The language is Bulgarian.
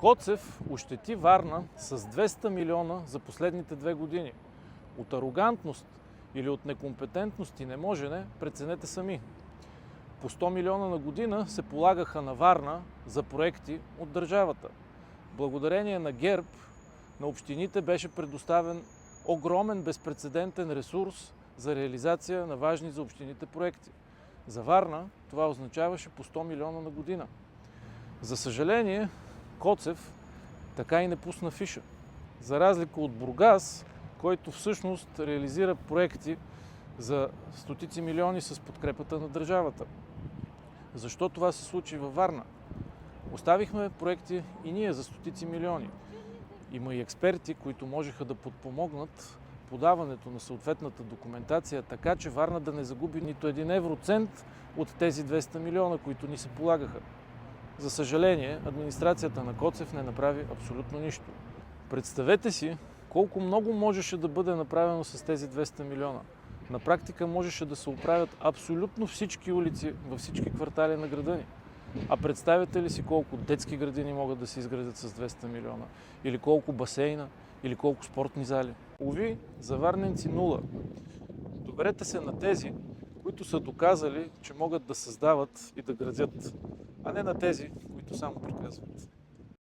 Коцев ощети Варна с 200 милиона за последните 2 години. От арогантност или от некомпетентност и неможене, преценете сами. По 100 милиона на година се полагаха на Варна за проекти от държавата. Благодарение на ГЕРБ на общините беше предоставен огромен безпрецедентен ресурс за реализация на важни за общините проекти. За Варна това означаваше по 100 милиона на година. За съжаление, Коцев така и не пусна фиша. За разлика от Бургас, който всъщност реализира проекти за стотици милиони с подкрепата на държавата. Защо това се случи във Варна? Оставихме проекти и ние за стотици милиони. Има и експерти, които можеха да подпомогнат подаването на съответната документация, така че Варна да не загуби нито един евроцент от тези 200 милиона, които ни се полагаха. За съжаление, администрацията на Коцев не направи абсолютно нищо. Представете си колко много можеше да бъде направено с тези 200 милиона. На практика можеше да се оправят абсолютно всички улици във всички квартали на града ни. А представете ли си колко детски градини могат да се изградят с 200 милиона? Или колко басейна? Или колко спортни зали? Уви, за варненци нула. Доверете се на тези, които са доказали, че могат да създават и да градят, а не на тези, които само приказват.